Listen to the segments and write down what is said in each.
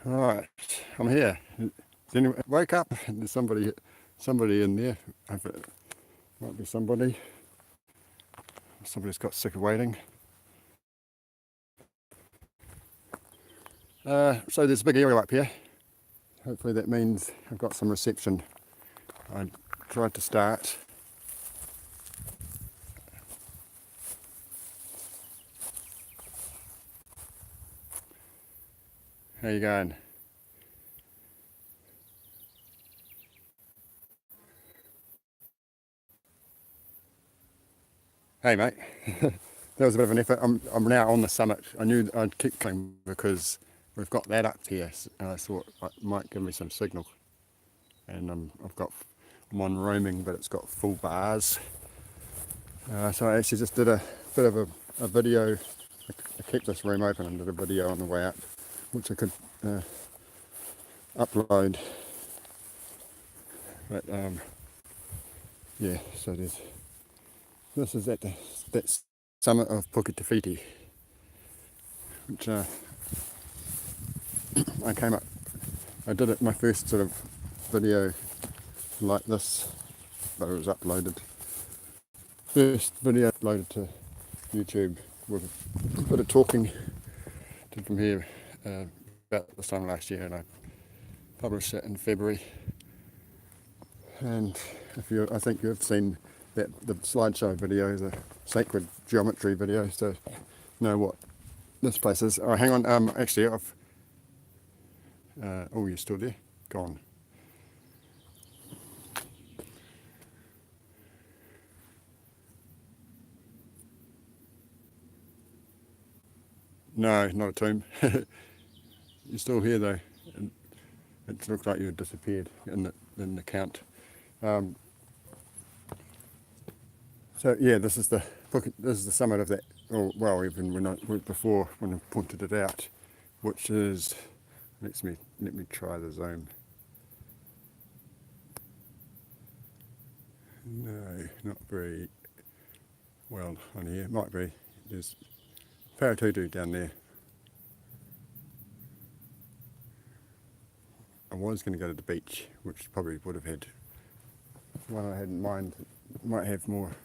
Right, I'm here. Wake up! There's somebody in there. It might be somebody. Somebody's got sick of waiting. So there's a big area up here. Hopefully that means I've got some reception. I tried to start. How you going? Hey mate. That was a bit of an effort. I'm now on the summit. I knew I'd keep coming because we've got that up here, and I thought it might give me some signal. And I'm on roaming, but it's got full bars. So I actually just did a bit of a video. I kept this room open and did a video on the way up, which I could upload. But yeah, so this is at that summit of Puke Te Whiti, which I came up. I did it my first sort of video like this, but it was uploaded. First video uploaded to YouTube with a bit of talking. Did from here about this time last year, and I published it in February. And I think you've seen the slideshow video, the sacred geometry video, to know what this place is. Oh, hang on. Actually, oh, you're still there? Gone. No, not a tomb. You're still here though. It looks like you had disappeared in the count. So yeah, this is the summit of that. Or well, even when I pointed it out, which is let me try the zoom. No, not very well on here. Might be. There's Paratutu down there. I was going to go to the beach, which probably would have had one I had in mind. Might have more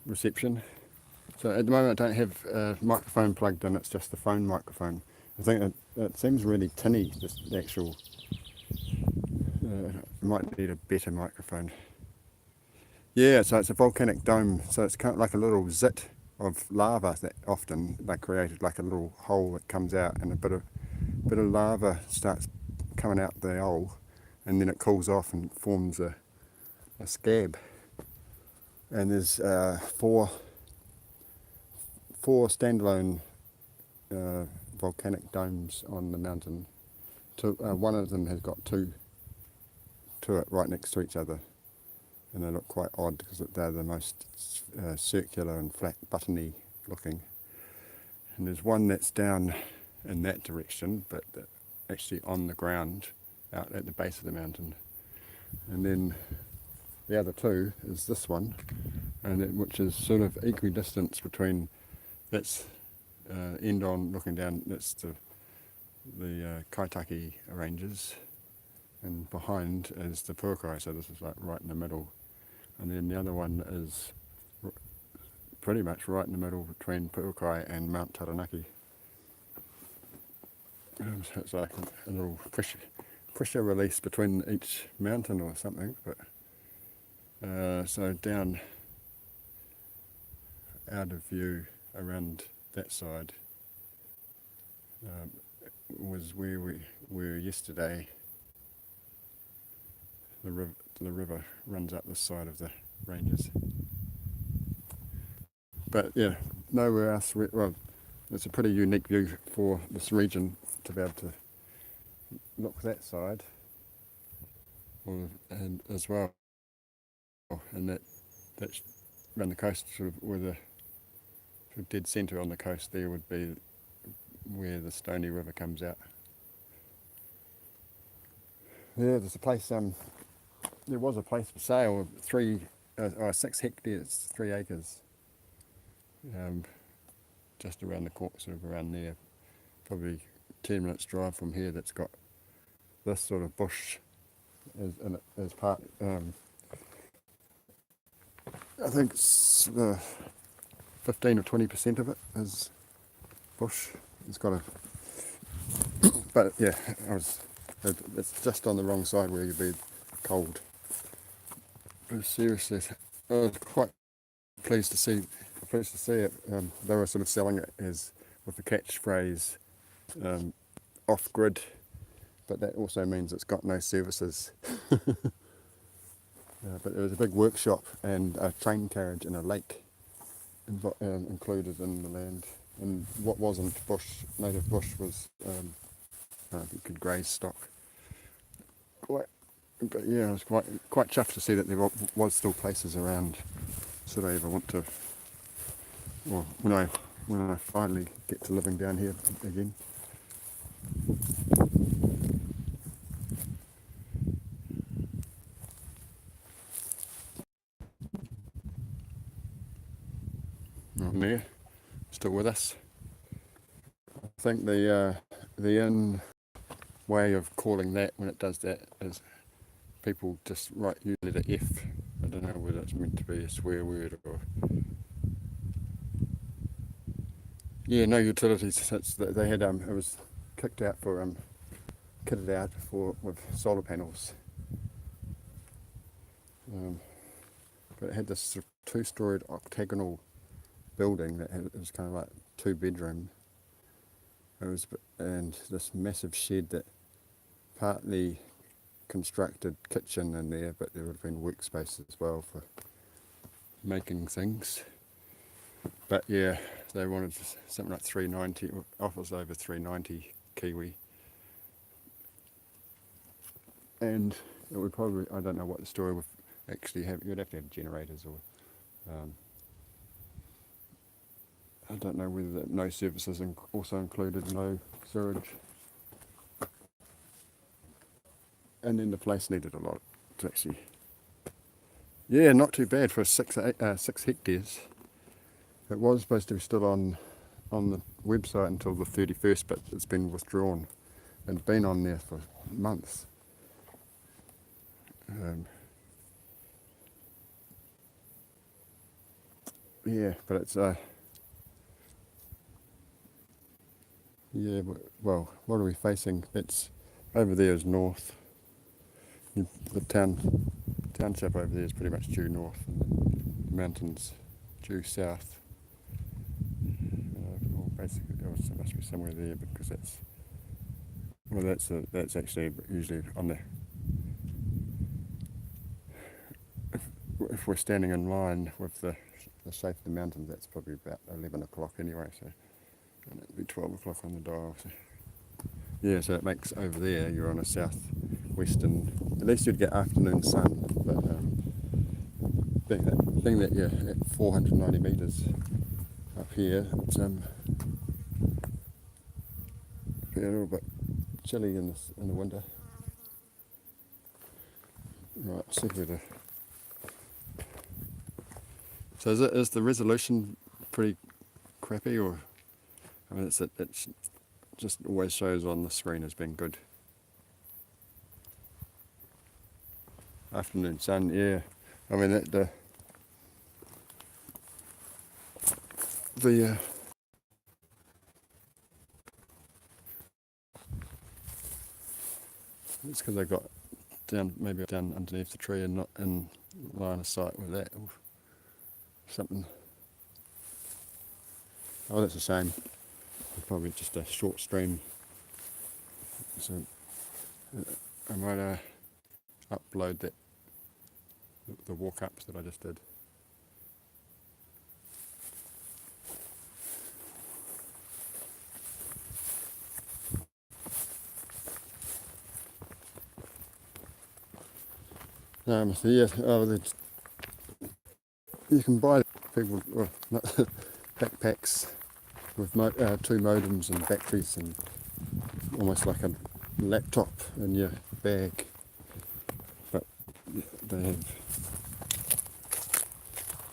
reception. So at the moment I don't have a microphone plugged in, it's just the phone microphone. I think it seems really tinny, just the actual, might need a better microphone. Yeah, so it's a volcanic dome, so it's kind of like a little zit of lava that often they created, like a little hole that comes out, and a bit of lava starts coming out the hole, and then it cools off and forms a scab. And there's four standalone volcanic domes on the mountain. One of them has got two to it right next to each other, and they look quite odd because they're the most circular and flat, buttony looking. And there's one that's down in that direction, but actually on the ground out at the base of the mountain. And then the other two is this one, which is sort of equidistant between that's end on looking down. That's the Kaitaki ranges, and behind is the Puke. So this is like right in the middle, and then the other one is pretty much right in the middle between Puke and Mount Taranaki. So it's like a little pressure release between each mountain or something. But so down out of view around that side was where we were yesterday. The river runs up this side of the ranges. But yeah, nowhere else. Well, it's a pretty unique view for this region to be able to look that side, and as well, and that's around the coast, sort of where the sort of dead centre on the coast there would be where the Stony River comes out. Yeah, there's a place. There was a place for sale, 6 hectares, 3 acres, just around the corner, sort of around there, probably 10 minutes drive from here, that's got this sort of bush as part. I think it's 15 or 20% of it is bush. It's got a, but yeah, it's just on the wrong side where you'd be cold. But seriously, I was quite pleased to see it. They were sort of selling it as with the catchphrase off grid, but that also means it's got no services. But there was a big workshop and a train carriage and a lake included in the land. And what wasn't native bush was you could graze stock. But yeah, I was quite chuffed to see that there was still places around. Should I ever want to, well, when I finally get to living down here again. I'm there, still with us. I think the in way of calling that when it does that is people just write usually the F. I don't know whether it's meant to be a swear word or. Yeah, no utilities. They had it was kitted out with solar panels. But it had this sort of two-storied octagonal building it was kind of like 2-bedroom. And this massive shed that partly constructed kitchen in there, but there would have been workspace as well for making things. But yeah, they wanted something like 390, offers over 390 Kiwi. And it would probably, I don't know what the story would actually have, you'd have to have generators or, I don't know whether no services also included no sewage. And then the place needed a lot to actually, yeah, not too bad for 6 hectares. It was supposed to be still on the website until the 31st, but it's been withdrawn and been on there for months. Yeah, but it's yeah, well, what are we facing? It's over there is north. The township over there is pretty much due north, and the mountains due south. Well, basically, it must be somewhere there because that's actually usually on the. If we're standing in line with the shape of the mountains, that's probably about 11 o'clock anyway. So, and it'd be 12 o'clock on the dial. So. Yeah, so it makes over there you're on a southwestern. At least you'd get afternoon sun, but being that you're at 490 metres up here, it's a little bit chilly in the winter. Right, see where the. So is the resolution pretty crappy, or I mean it's just always shows on the screen as being good. Afternoon sun, yeah. I mean the it's because I got maybe down underneath the tree and not in line of sight with that or something. Oh, that's a shame. Probably just a short stream. So I might upload the walk-ups that I just did. So yeah, you can buy people backpacks with 2 modems and batteries and almost like a laptop in your bag, but they have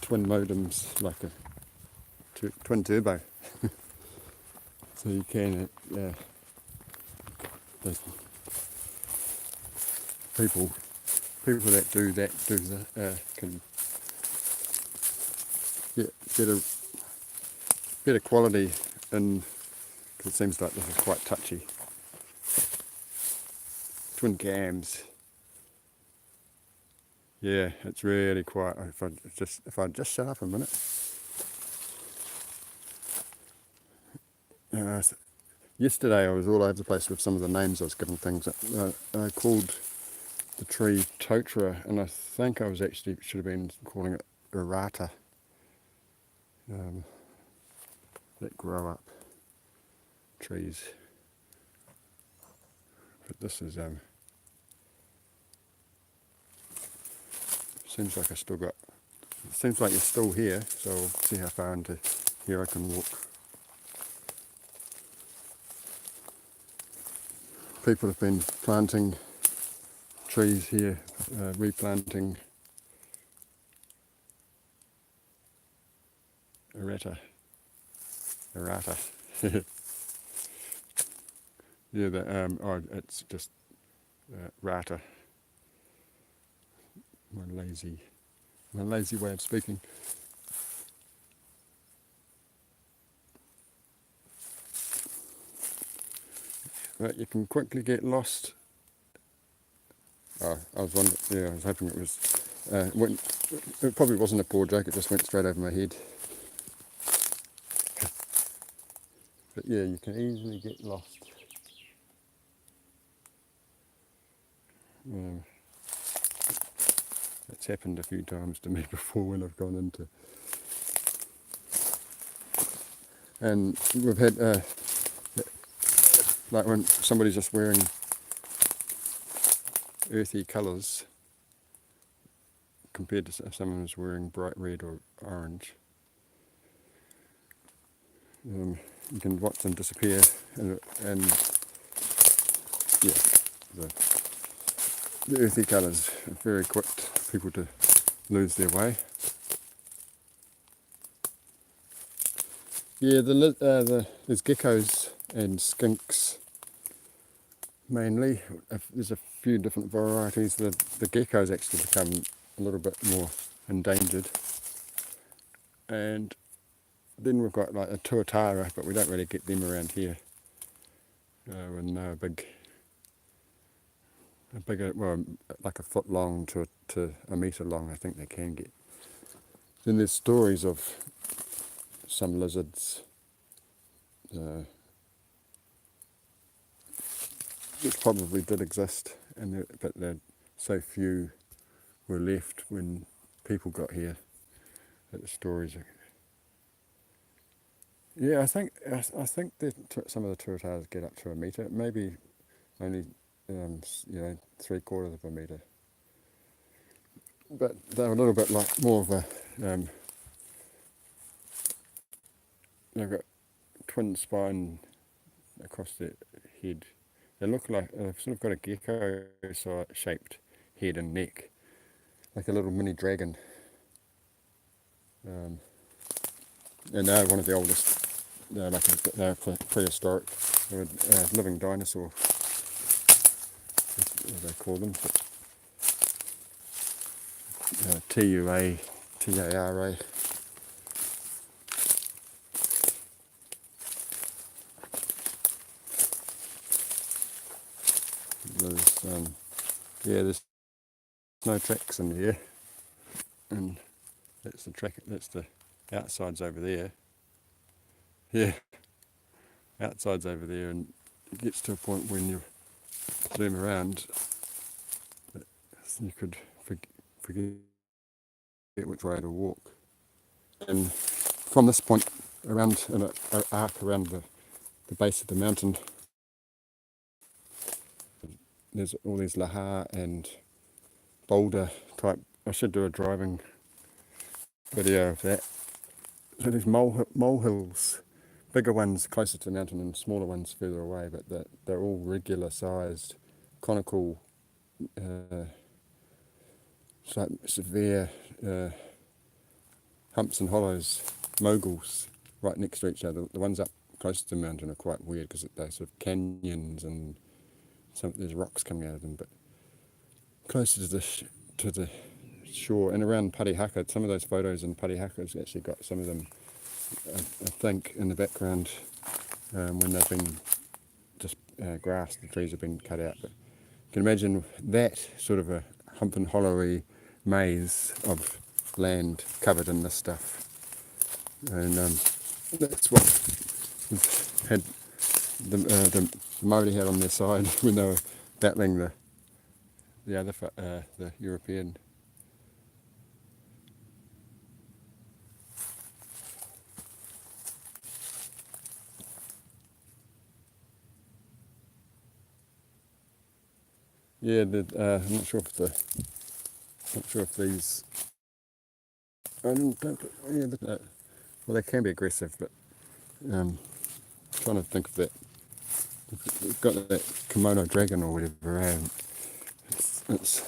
twin modems, like a twin turbo. So you can, the people that do that can get better quality, and it seems like this is quite touchy. Twin cams. Yeah, it's really quiet. If I just shut up a minute. Yesterday I was all over the place with some of the names I was giving things. I called the tree Totra, and I think I was actually should have been calling it Irata. That grow up trees. But this is seems like it seems like you're still here, so we'll see how far into here I can walk. People have been planting trees here, replanting Irata. Yeah, it's just Rata. My lazy way of speaking. But you can quickly get lost. Oh, I was hoping it was. It probably wasn't a poor joke. It just went straight over my head. But yeah, you can easily get lost. It's happened a few times to me before when I've gone into. And we've had, like when somebody's just wearing earthy colours compared to if someone was wearing bright red or orange. You can watch them disappear, and yeah, the earthy colours are very quick for people to lose their way. Yeah, there's geckos and skinks mainly. There's a few different varieties. The geckos actually become a little bit more endangered, and then we've got like a tuatara, but we don't really get them around here. When they're bigger, well, like a foot long to a metre long, I think they can get. Then there's stories of some lizards, which probably did exist, but so few were left when people got here that the stories are. Yeah, I think some of the tuataras get up to a metre, maybe only 3/4 of a metre. But they're a little bit like more of a. They've got twin spine across their head. They look like they've sort of got a gecko-shaped head and neck, like a little mini dragon. And they're one of the oldest. They're prehistoric. They're a living dinosaur, as they call them. TUA, TARA. There's no tracks in here, and that's the track. That's the outside's over there. Yeah, outside's over there, and it gets to a point when you zoom around, you could forget which way to walk. And from this point around an arc around the base of the mountain, there's all these laha and boulder type. I should do a driving video of that. So there's molehills, bigger ones closer to the mountain and smaller ones further away, but they're all regular sized, conical, severe humps and hollows, moguls. right next to each other. The ones up close to the mountain are quite weird because they're sort of canyons and there's rocks coming out of them. But closer to the shore and around Parihaka, some of those photos in Parihaka's actually got some of them, I think, in the background when they've been just grass, the trees have been cut out. But you can imagine that sort of a hump and hollowy maze of land covered in this stuff. And that's what had the Māori had on their side when they were battling the European. Yeah, I'm not sure if these. Well, they can be aggressive, but trying to think of that. We've got that kimono dragon or whatever, and it's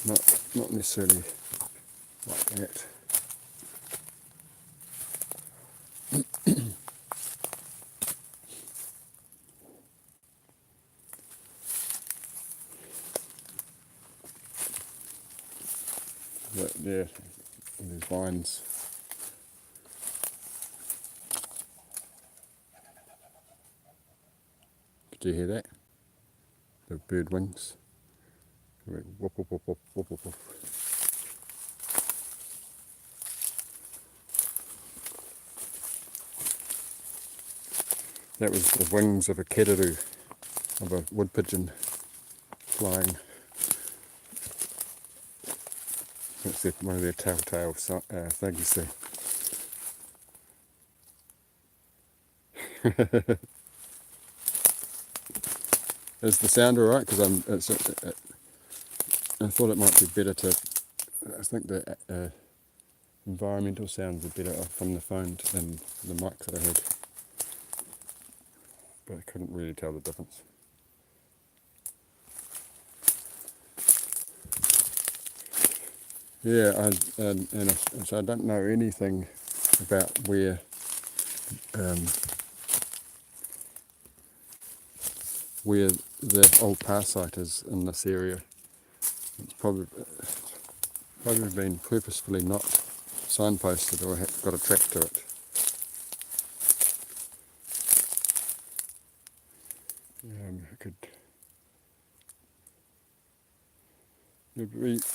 not necessarily like that. But yeah, these vines. Did you hear that? The bird wings. Whoop, whoop, whoop, whoop, whoop, whoop, whoop. That was the wings of a keraru, of a wood pigeon flying. That's one of their telltale things there. Is the sound alright? Because I thought it might be better to. I think the environmental sounds are better from the phone than the mic that I had, but I couldn't really tell the difference. Yeah, so I don't know anything about where the old power site is in this area. It's probably been purposefully not signposted or got a track to it.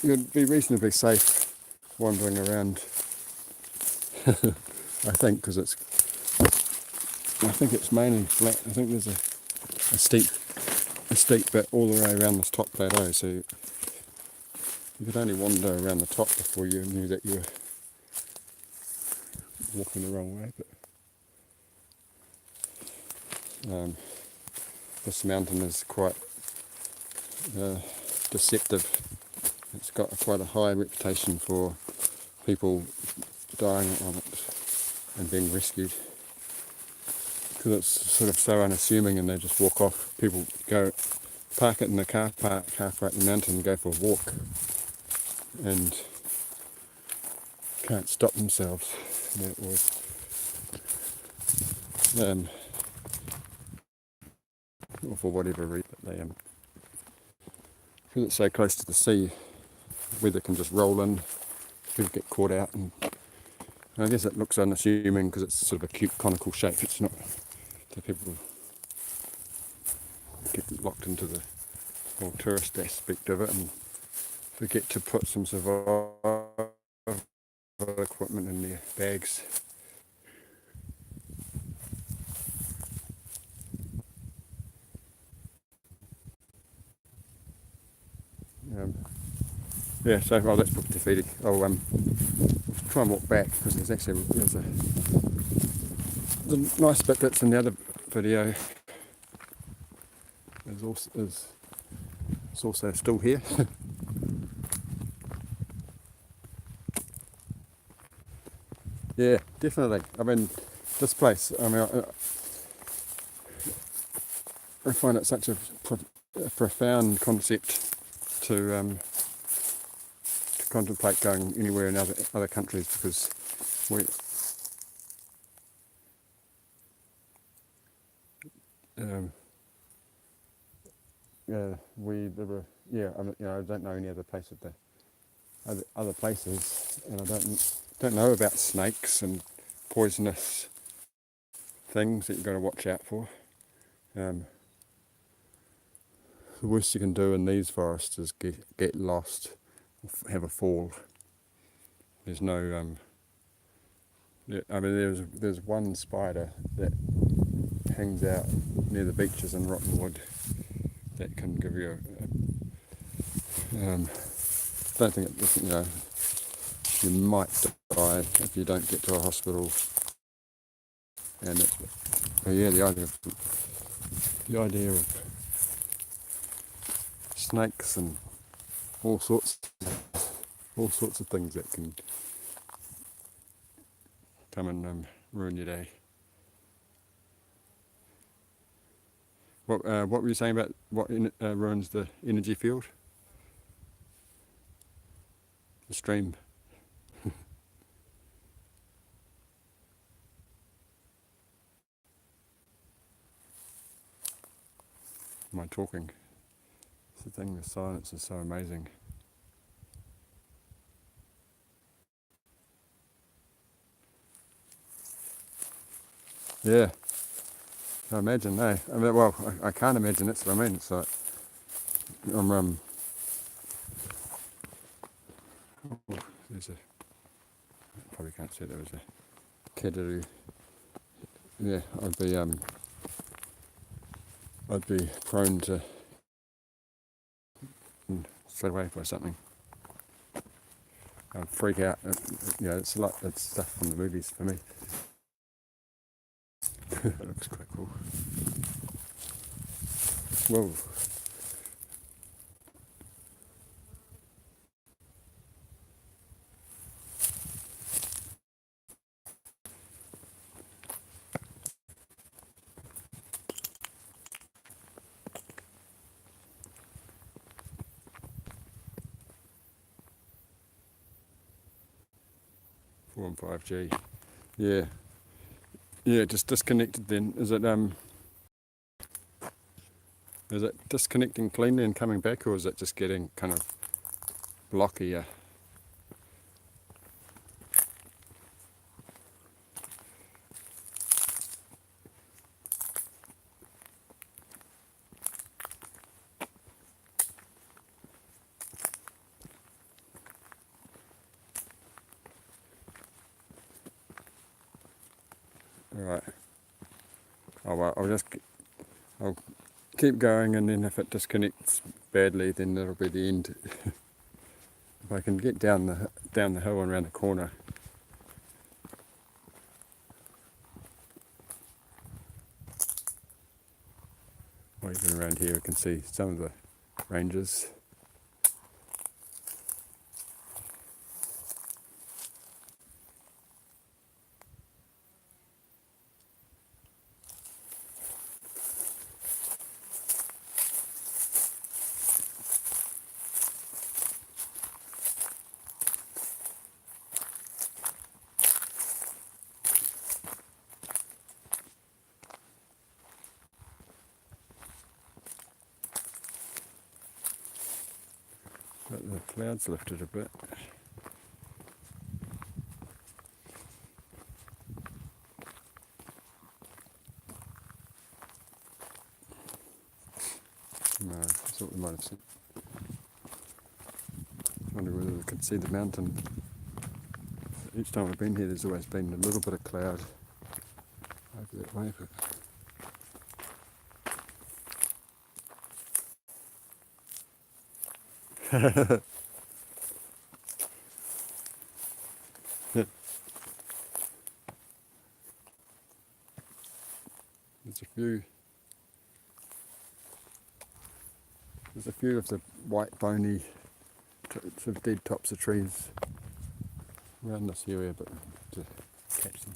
You'd be reasonably safe wandering around. I think because I think it's mainly flat. I think there's a steep bit all the way around this top plateau, so you could only wander around the top before you knew that you were walking the wrong way. But this mountain is quite deceptive. It's got quite a high reputation for people dying on it and being rescued, because it's sort of so unassuming and they just walk off. People go park it in the car park halfway up the mountain and go for a walk and can't stop themselves. Or for whatever reason, because it's so close to the sea, weather can just roll in, people get caught out, and I guess it looks unassuming because it's sort of a cute conical shape. It's not, so people get locked into the whole tourist aspect of it and forget to put some survival equipment in their bags. So that's Puke Te Whiti. I'll try and walk back because there's a nice bit that's in the other video is also still here. Yeah, definitely. I mean, this place, I find it such a profound concept to contemplate going anywhere in other countries, because I don't know any other place of the other places, and I don't know about snakes and poisonous things that you've got to watch out for. The worst you can do in these forests is get lost, have a fall. There's no there's one spider that hangs out near the beaches in Rottenwood that can give you don't think it, you might die if you don't get to a hospital. And the idea of snakes and all sorts of things that can come and ruin your day. What were you saying about what ruins the energy field? The stream. Am I talking? It's the thing, the silence is so amazing. Yeah, I imagine, I can't imagine, that's what I mean. It's like, there's a, probably can't see, there was a kiddo. Yeah, I'd be prone to straight away by something. I'd freak out. It's stuff from the movies for me. It looks quite cool. Whoa. Four and 5G. Yeah. Yeah, just disconnected then. Is it disconnecting cleanly and coming back, or is it just getting kind of blockier? Alright. Oh well, I'll keep going, and then if it disconnects badly, then that'll be the end. If I can get down the hill and around the corner. Or even around here, we can see some of the ranges. But the clouds lifted a bit. No, I thought we might have seen. I wonder whether we could see the mountain. Each time I've been here, there's always been a little bit of cloud over that way. But there's a few of the white bony sort of dead tops of trees around this area, but to catch them.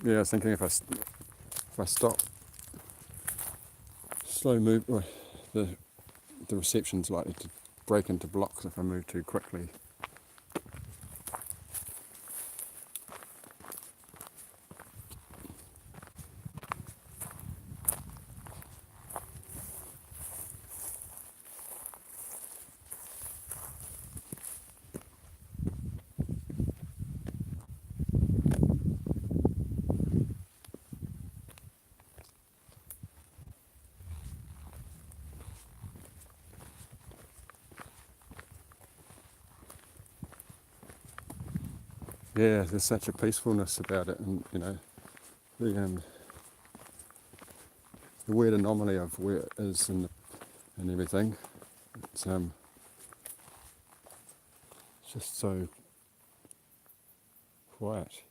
Yeah, I was thinking if I stop, slow move, the reception's likely to break into blocks if I move too quickly. yeah, there's such a peacefulness about it, and you know, the weird anomaly of where it is and everything. It's just so quiet.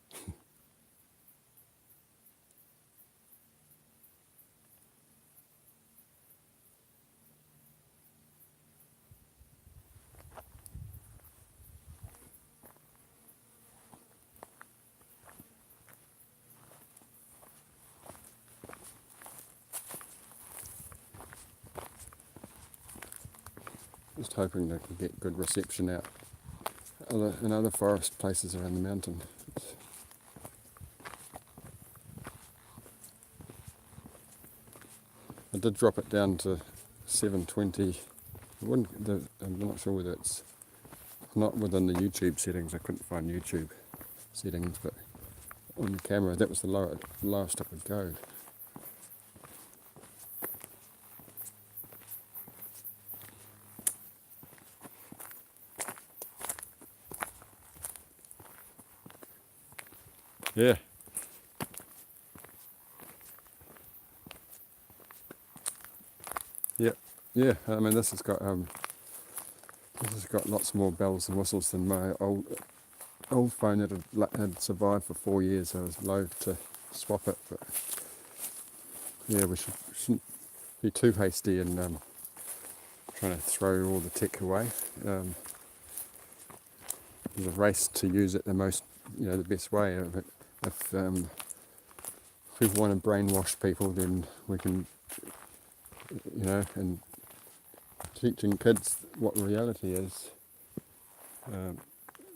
Just hoping they can get good reception out in other forest places around the mountain. I did drop it down to 720. I'm not sure whether it's not within the YouTube settings. I couldn't find YouTube settings, but on the camera that was the lowest I could go. Yeah. Yeah. Yeah. I mean, this has got lots more bells and whistles than my old phone that had survived for 4 years. I was loath to swap it, but yeah, we shouldn't be too hasty in trying to throw all the tech away. There's a race to use it the best way. If people want to brainwash people, then we can, and teaching kids what reality is.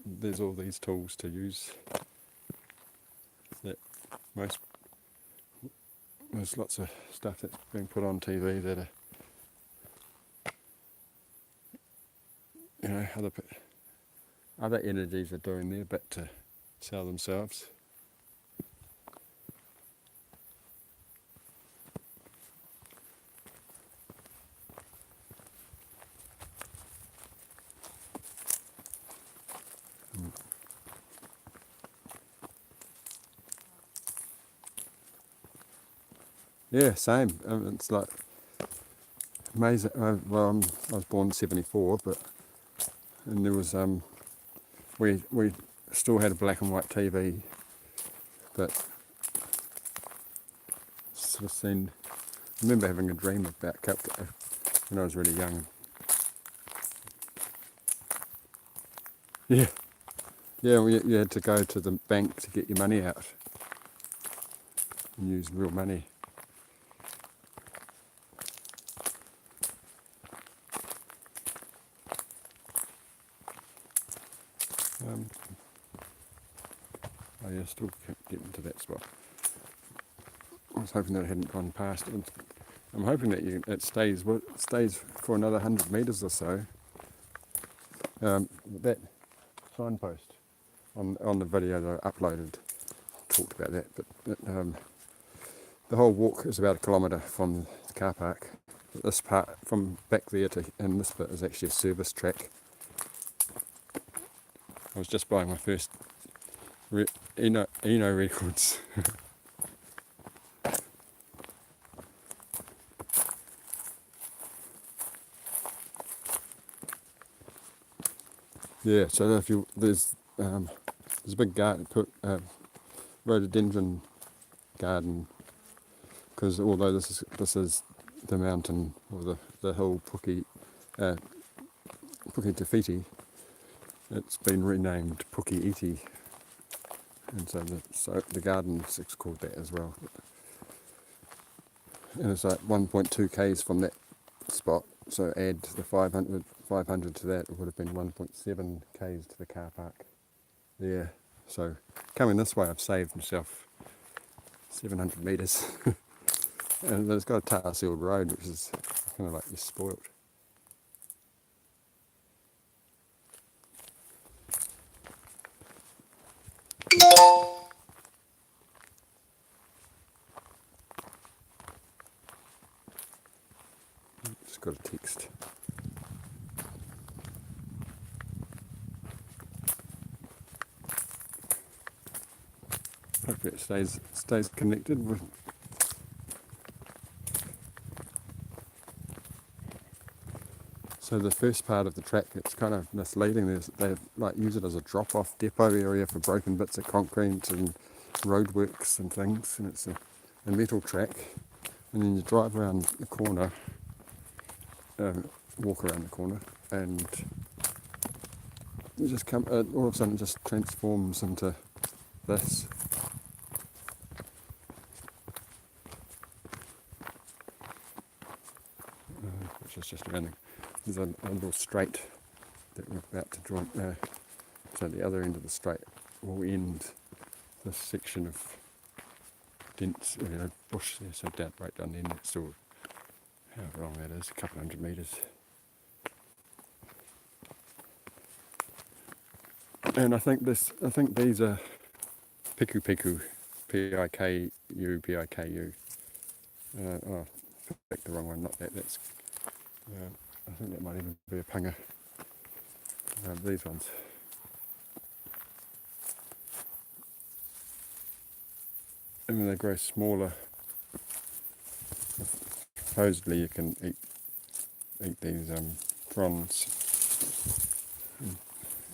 There's all these tools to use that there's lots of stuff that's being put on TV that are, other entities are doing their bit to sell themselves. Yeah, same. It's like amazing. I was born in '74, and there was we still had a black and white TV, but sort of seen. I remember having a dream about when I was really young. Yeah, yeah. You had to go to the bank to get your money out and use real money. Oh yeah, still kept getting to that spot. I was hoping that it hadn't gone past. I'm hoping that it stays for another 100 metres or so. That signpost on the video that I uploaded talked about that, but the whole walk is about 1 kilometre from the car park. This part from back there and this bit is actually a service track. I was just buying my first Eno records. Yeah, so if there's a big garden, rhododendron garden, because although this is the mountain or the hill Puke Te Whiti, it's been renamed Puke Iti, and so the garden's called that as well. And it's like 1.2 k's from that spot, so add the 500 to that, it would have been 1.7 k's to the car park. Yeah, so coming this way I've saved myself 700 metres. And it's got a tar sealed road, which is kind of like you're spoilt. Just got a text. Hopefully it stays connected with. So the first part of the track, it's kind of misleading. They like use it as a drop-off depot area for broken bits of concrete and roadworks and things, and it's a metal track. And then you drive around the corner, walk around the corner, and you just come. All of a sudden, it just transforms into this. Which is just around. There's a little straight that we're about to join. So the other end of the straight will end this section of dense, bush there. So down right down the end, it's still how long that is, a couple hundred metres. And I think these are piku, P-I-K-U. Oh, picked the wrong one. Not that. That's. I think that might even be a panga. These ones. And when they grow smaller, supposedly you can eat these fronds.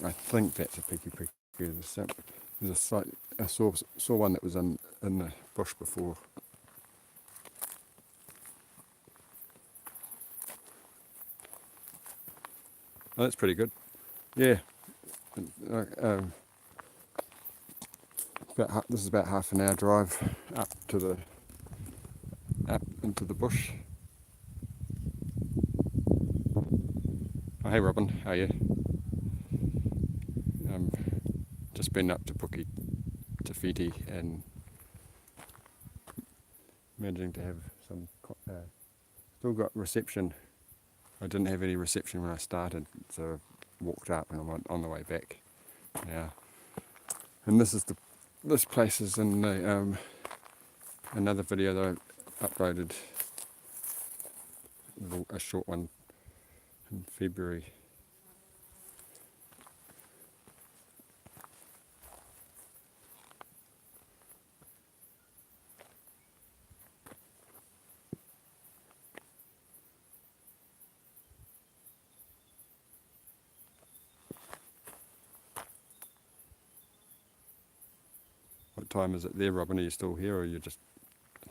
I think that's a piku. There's a site. I saw one that was in the bush before. Oh, that's pretty good. Yeah. This is about half an hour drive up into the bush. Oh, hey Robin, how are you? Just been up to Puke Te Whiti and managing to have some. Still got reception. I didn't have any reception when I started, so I walked up and I'm on the way back now. And this place is in another video that I uploaded, a short one in February. What time is it there, Robin? Are you still here, or you just?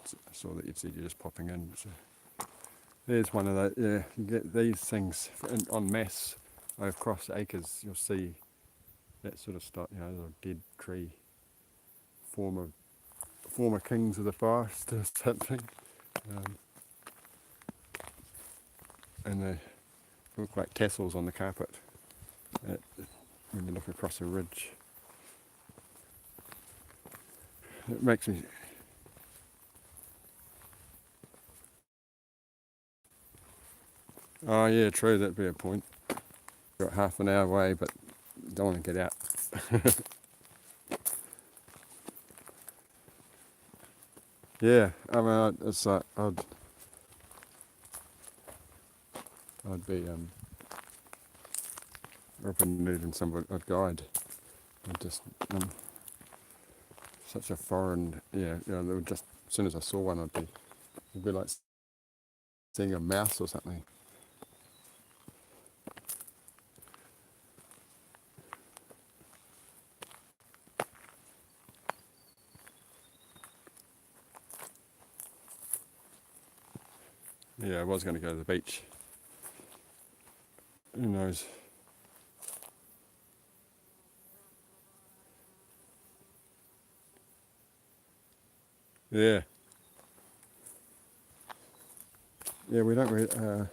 I saw that you said you're just popping in. So there's one of those. Yeah, you get these things en masse across acres. You'll see that sort of stuff. The dead tree, former kings of the forest or something, and they look like tassels on the carpet when you look across a ridge. It makes me. Oh yeah, true. That'd be a point. Got half an hour away, but don't want to get out. Yeah, I mean, it's like I'd be open needing somebody, a guide. I'd just such a foreign, they were just as soon as I saw one, it'd be like seeing a mouse or something. Yeah, I was going to go to the beach. Who knows? Yeah. Yeah, we don't really,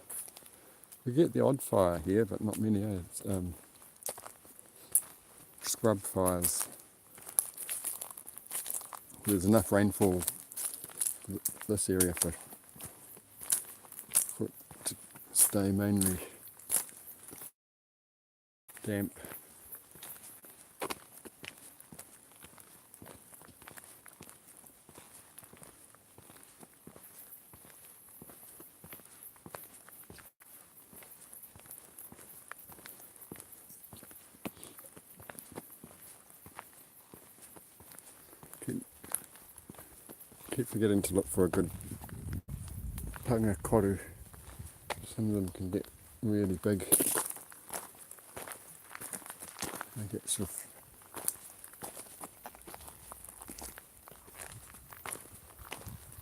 we get the odd fire here, but not many. It's scrub fires. There's enough rainfall this area for it to stay mainly damp. Keep forgetting to look for a good panga koru. Some of them can get really big. They get sort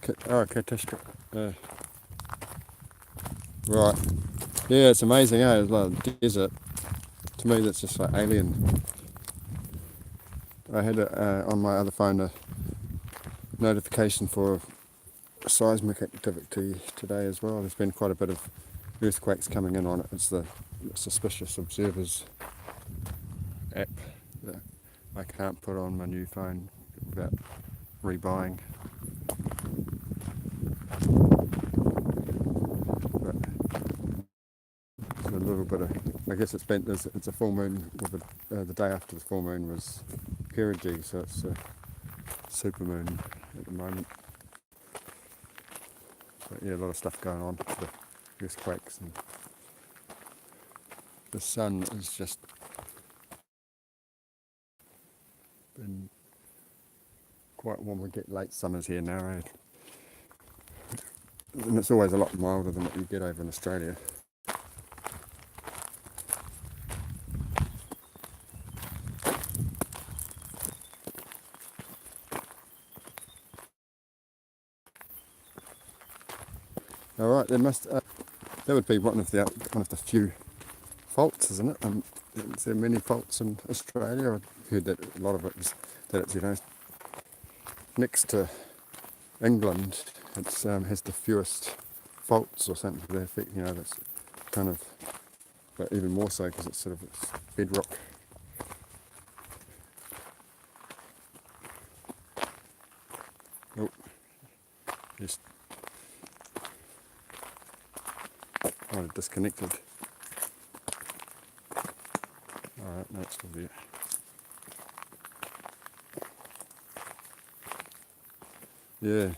of catastrophe. Right. Yeah, it's amazing, eh? It's like a desert. To me, that's just like alien. I had on my other phone a notification for seismic activity today as well. There's been quite a bit of earthquakes coming in on it. It's the Suspicious Observers app that I can't put on my new phone without rebuying. But a little bit of, I guess it's a full moon. The day after the full moon was perigee, so it's a super moon at the moment. But yeah, a lot of stuff going on with the earthquakes, and the sun is just been quite warm. We get late summers here now, eh? And it's always a lot milder than what you get over in Australia. All right, that would be one of the few faults, isn't it? Is there many faults in Australia? I've heard that a lot of it is that it's, next to England, it's has the fewest faults or something to that effect. That's kind of, but even more so because it's bedrock. Oh, just disconnected. All right, no, it's still there. Yeah.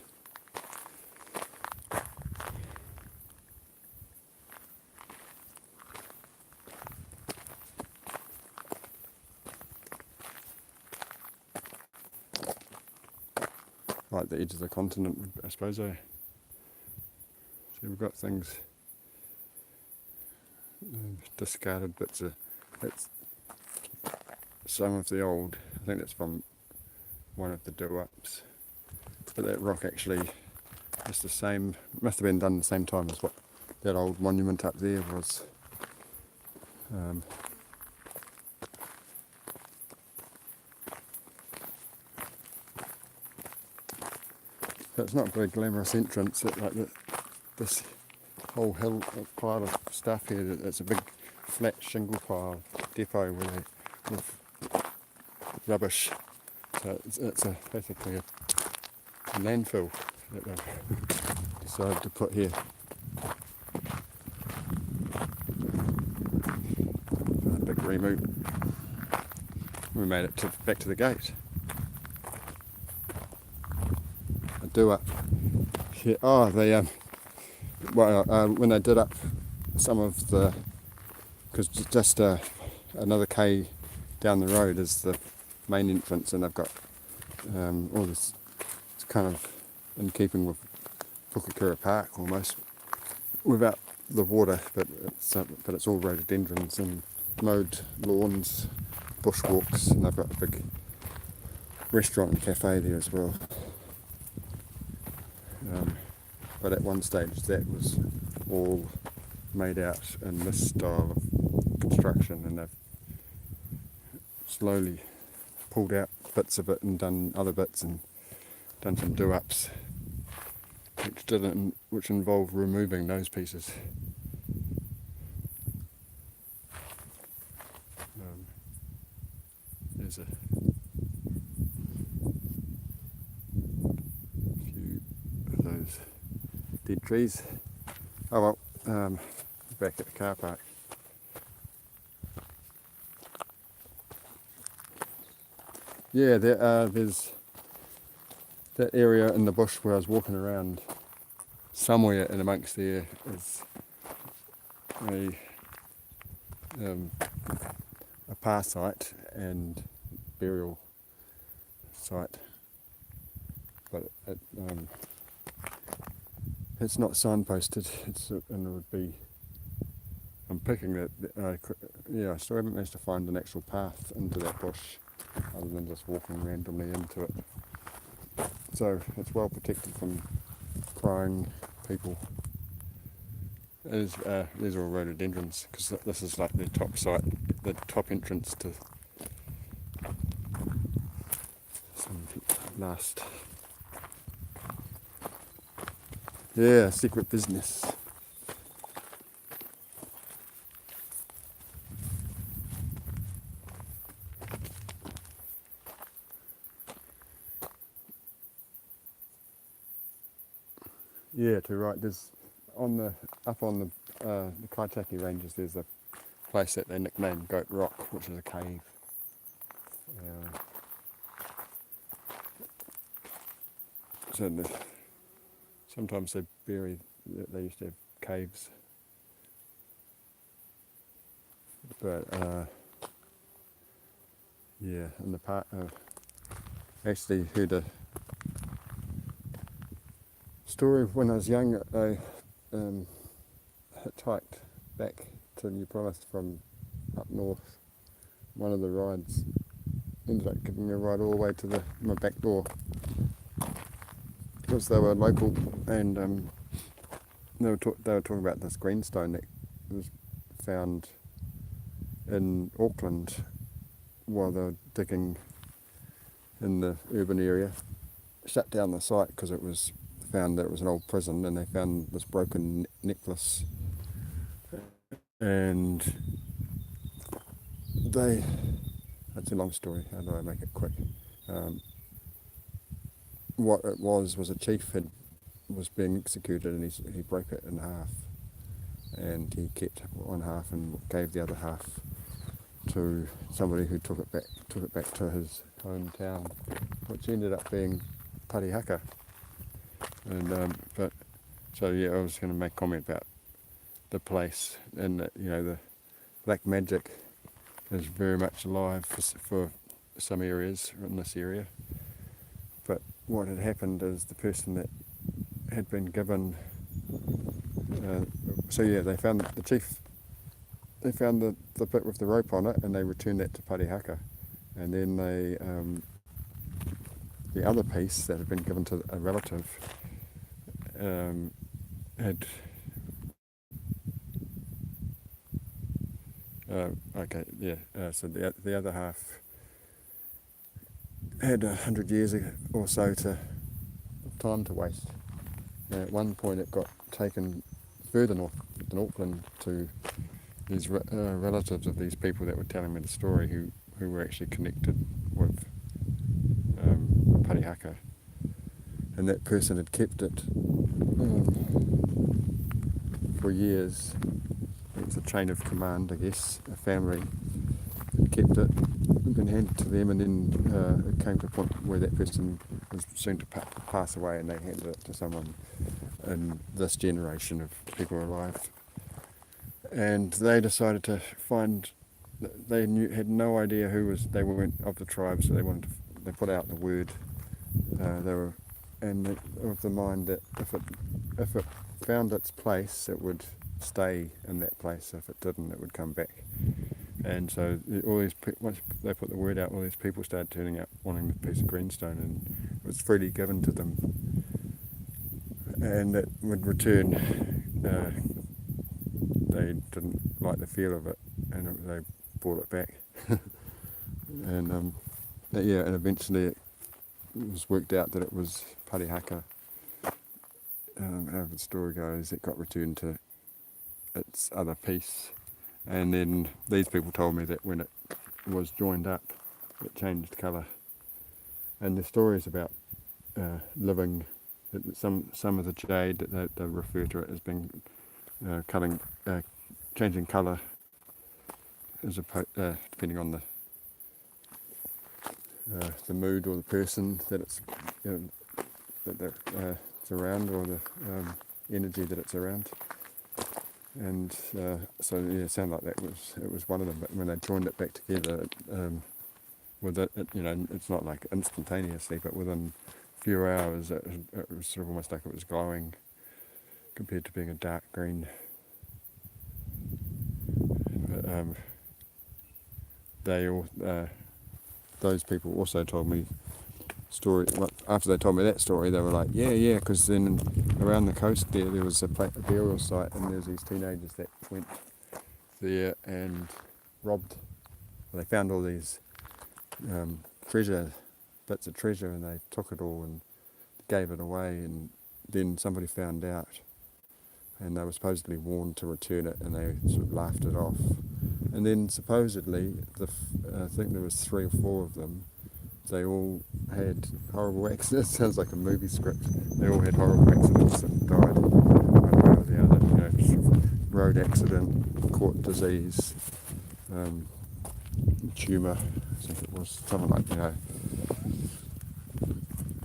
Like the edge of the continent, I suppose, eh? So we've got things, discarded bits of, that's some of the old, I think that's from one of the do-ups. But that rock actually is the same, must have been done at the same time as what that old monument up there was. So it's not a very glamorous entrance. This whole hill pile of stuff here. It's a big flat shingle pile depot with rubbish. So it's basically a landfill that they've decided to put here. A big remove. We made it back to the gate. A do-up. Yeah, oh, they when they did up some of the, because just another K down the road is the main entrance, and they've got all this. It's kind of in keeping with Puke Te Whiti almost, without the water, but it's all rhododendrons and mowed lawns, bushwalks, and they've got a big restaurant and cafe there as well. But at one stage that was all made out in this style of construction, and they've slowly pulled out bits of it and done other bits and done some do-ups which involved removing those pieces. There's a few of those dead trees. Oh well, back at the car park. Yeah, there's that area in the bush where I was walking around. Somewhere in amongst there is a par site and burial site. but it's not signposted. And it would be. I'm picking that. I still haven't managed to find an actual path into that bush, other than just walking randomly into it. So it's well protected from prying people. These are all rhododendrons, because this is like the top site, the top entrance to some last. Yeah, secret business. Yeah, to right. There's up on the Kaitaki ranges. There's a place that they nicknamed Goat Rock, which is a cave. Sometimes they bury. They used to have caves, but yeah, in the part. Actually heard a story of when I was young. I hitchhiked back to New Promise from up north. One of the rides ended up giving me a ride all the way to my back door, because they were local, and they were talking about this greenstone that was found in Auckland while they were digging in the urban area. Shut down the site because it was found that it was an old prison, and they found this broken necklace, and that's a long story, how do I make it quick? What it was a chief was being executed, and he broke it in half, and he kept one half and gave the other half to somebody who took it back to his hometown, which ended up being Parihaka. And I was going to make a comment about the place, and that, the black magic is very much alive for some areas in this area. But what had happened is the person that had been given, they found the chief. They found the bit with the rope on it, and they returned that to Parihaka, and then the other piece that had been given to a relative had. So the other half had 100 years or so of time to waste. At one point, it got taken further north than Auckland to these relatives of these people that were telling me the story, who were actually connected with Parihaka, and that person had kept it for years. It's a chain of command, I guess. A family had kept it, been handed to them, and then it came to a point where that person was soon to pass away, and they handed it to someone in this generation of people alive. And they decided to find. They had no idea who was. They weren't of the tribe, so they put out the word. Of the mind that if it found its place, it would stay in that place. If it didn't, it would come back. And so once they put the word out, all these people started turning up wanting the piece of greenstone, and it was freely given to them. And it would return. They didn't like the feel of it, and they brought it back. And eventually it was worked out that it was Parihaka. How the story goes, it got returned to its other piece, and then these people told me that when it was joined up, it changed colour. And the story is about living. Some of the jade that they refer to it as being changing colour, as depending on the mood or the person that it's it's around, or the energy that it's around. And it sounded like it was one of them. But when they joined it back together, with it, it's not like instantaneously, but within few hours, it was sort of almost like it was glowing compared to being a dark green. But, they all, those people also told me story. After they told me that story, they were like, yeah, because then around the coast there was a burial site, and there was these teenagers that went there and robbed. Well, they found all these bits of treasure, and they took it all and gave it away, and then somebody found out, and they were supposedly warned to return it, and they sort of laughed it off. And then supposedly, I think there was 3 or 4 of them, they all had horrible accidents. It sounds like a movie script. They all had horrible accidents and died one way or the other. Road accident, caught disease, tumour, I think it was, something like.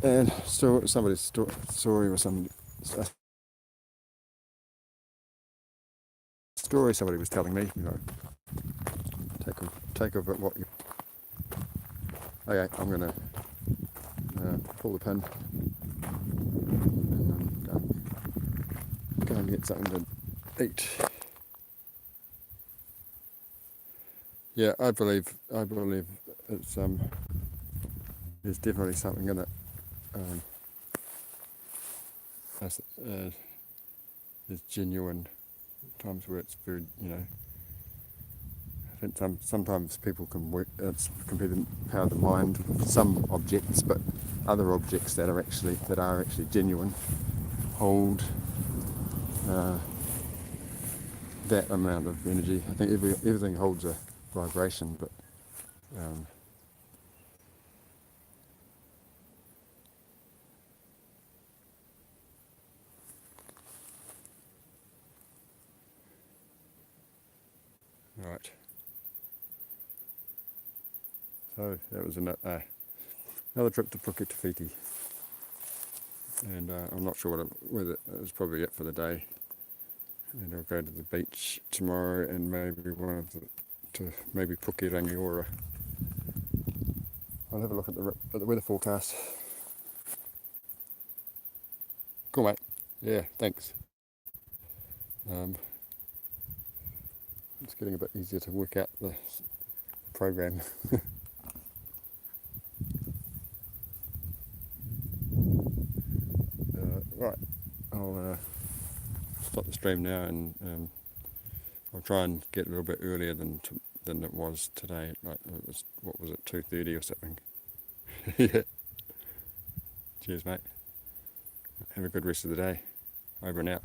And so somebody's story was a story somebody was telling me. Take of it what you. Okay, I'm gonna pull the pin and go and get something to eat. Yeah, I believe it's there's definitely something in it. There's genuine times where it's very, I think sometimes people can work, can be the power of the mind with some objects, but other objects that are actually genuine hold that amount of energy. I think everything holds a vibration, but right. So that was another trip to Puke Te Whiti, and I'm not sure whether it was probably it for the day. And I'll go to the beach tomorrow, and maybe maybe Puke Rangiora. I'll have a look at the weather forecast. Cool, mate. Yeah, thanks. It's getting a bit easier to work out the program. Right, I'll stop the stream now, and I'll try and get a little bit earlier than it was today. Like what was it, 2:30 or something? Yeah. Cheers, mate. Have a good rest of the day. Over and out.